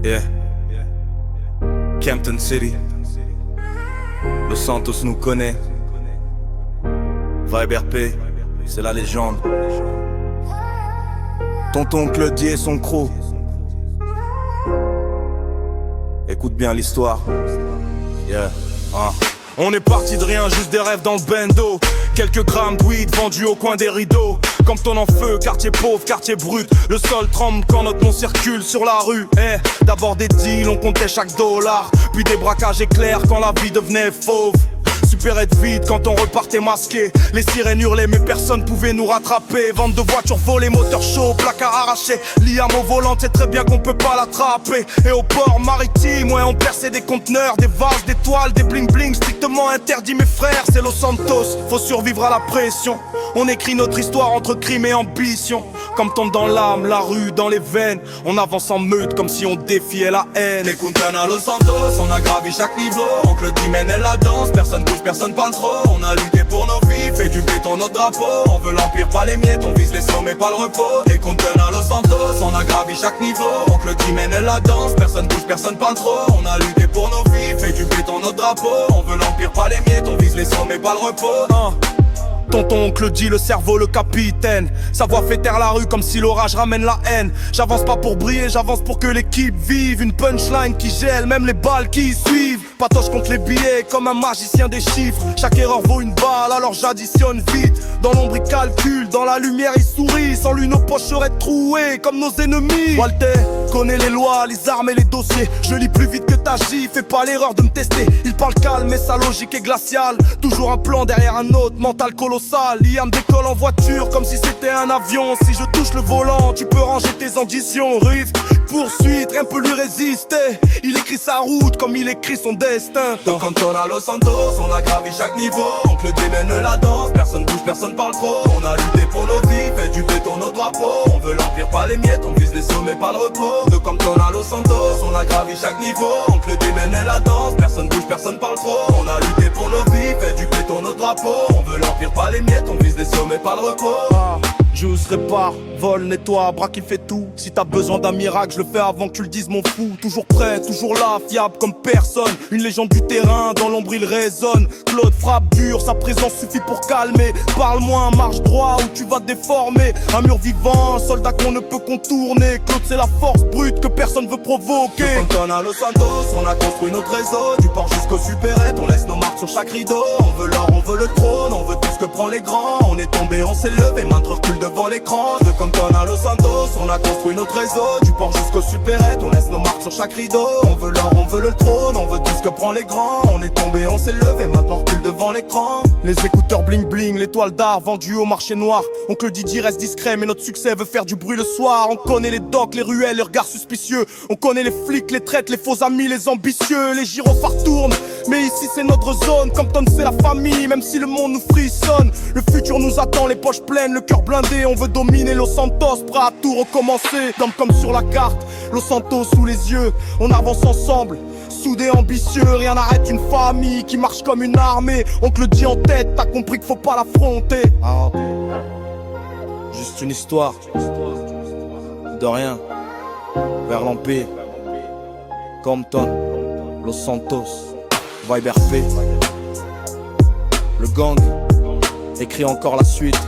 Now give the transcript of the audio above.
Yeah. Campton City. Los Santos nous connaît. Vibe RP, c'est la légende. Tonton Claudier et son crew. Écoute bien l'histoire. Yeah. On est parti de rien, juste des rêves dans le bendo. Quelques grammes de weed vendus au coin des rideaux. Compton en feu, quartier pauvre, quartier brut. Le sol tremble quand notre nom circule sur la rue. D'abord des deals, on comptait chaque dollar. Puis des braquages éclairs quand la vie devenait fauve. Super être vide quand on repartait masqué. Les sirènes hurlaient mais personne pouvait nous rattraper. Vente de voitures volées, moteurs chauds, placard arraché. Liam au volant, c'est très bien qu'on peut pas l'attraper. Et au port maritime, ouais, on perçait des conteneurs, des vases, des toiles, des bling bling. Strictement interdit mes frères, c'est Los Santos. Faut survivre à la pression. On écrit notre histoire entre crime et ambition. Comme tombe dans l'âme, la rue, dans les veines. On avance en meute comme si on défiait la haine. Les Compton à Los Santos, on a gravi chaque niveau. Oncle Dim mène la danse, personne bouge, personne parle trop. On a lutté pour nos vies, fait du béton notre drapeau. On veut l'empire, pas les miettes, on vise les sommets, pas le repos. Les Compton à Los Santos, on a gravi chaque niveau. Oncle Dim mène la danse, personne bouge, personne parle trop. On a lutté pour nos vies, fait du béton notre drapeau. On veut l'empire, pas les miettes, on vise les sommets, pas le repos. Tonton Claudie, le cerveau, le capitaine. Sa voix fait taire la rue comme si l'orage ramène la haine. J'avance pas pour briller, j'avance pour que l'équipe vive. Une punchline qui gèle, même les balles qui suivent. Patoche contre les billets, comme un magicien des chiffres. Chaque erreur vaut une balle, alors j'additionne vite. Dans l'ombre il calcule, dans la lumière il sourit. Sans lui nos poches seraient trouées comme nos ennemis. Walter connaît les lois, les armes et les dossiers. Je lis plus vite que t'agis, fais pas l'erreur de me tester. Il parle calme mais sa logique est glaciale. Toujours un plan derrière un autre, mental colossal. Liam décolle en voiture comme si c'était un avion. Si je touche le volant, tu peux ranger tes ambitions. Riff, poursuite, rien peut lui résister. Il écrit sa route comme il écrit son destin. De Compton à Los Santos, on a gravi chaque niveau. Oncle Dim mène la danse, personne bouge, personne parle trop. On a lutté pour nos vies, fait du béton notre drapeau. On veut l'empire, pas les miettes, on vise les sommets, pas le repos. De Compton à Los Santos, on a gravi chaque niveau. Oncle Dim mène la danse, personne bouge, personne parle trop. On a lutté pour nos vies, fait du béton notre drapeau. On veut l'empire, pas les miettes, on vise les sommets, pas le repos. J'use, répare, vole, nettoie, braque, il fait tout. Si t'as besoin d'un miracle, je le fais avant que tu le dises mon fou. Toujours prêt, toujours là, fiable comme personne. Une légende du terrain, dans l'ombre il résonne. Claude frappe dur, sa présence suffit pour calmer. Parle moins, marche droit ou tu vas te déformer. Un mur vivant, un soldat qu'on ne peut contourner. Claude c'est la force brute que personne veut provoquer. De Compton à Los Santos, on a construit notre réseau. Du port jusqu'au supérette, on laisse nos marques sur chaque rideau. On veut l'or, on veut le trône, on veut tout ce que prend les grands. On est tombé, on s'est levé, maintes reculent devant l'écran. De Compton à Los Santos, on a construit notre réseau. Du port jusqu'au supérette, on laisse nos marques sur chaque rideau. On veut l'or, on veut le trône, on veut tout ce que prend les grands. On est tombé, on s'est levé, maintenant recule devant l'écran. Les écouteurs bling bling, l'étoile d'art vendue au marché noir. Oncle Didi reste discret mais notre succès veut faire du bruit le soir. On connaît les docks, les ruelles, les regards suspicieux. On connaît les flics, les traites, les faux amis, les ambitieux. Les gyrophares tournent, mais ici c'est notre zone. Compton c'est la famille, même si le monde nous frissonne. Le futur nous attend, les poches pleines, le cœur blindé. On veut dominer Los Santos, prêt à tout recommencer. Comme sur la carte, Los Santos sous les yeux. On avance ensemble, soudés, ambitieux. Rien n'arrête une famille qui marche comme une armée. On te le dit en tête, t'as compris qu'il faut pas l'affronter. Juste une histoire de rien vers l'empire. Compton, Los Santos, Vibe RP. Le gang écrit encore la suite.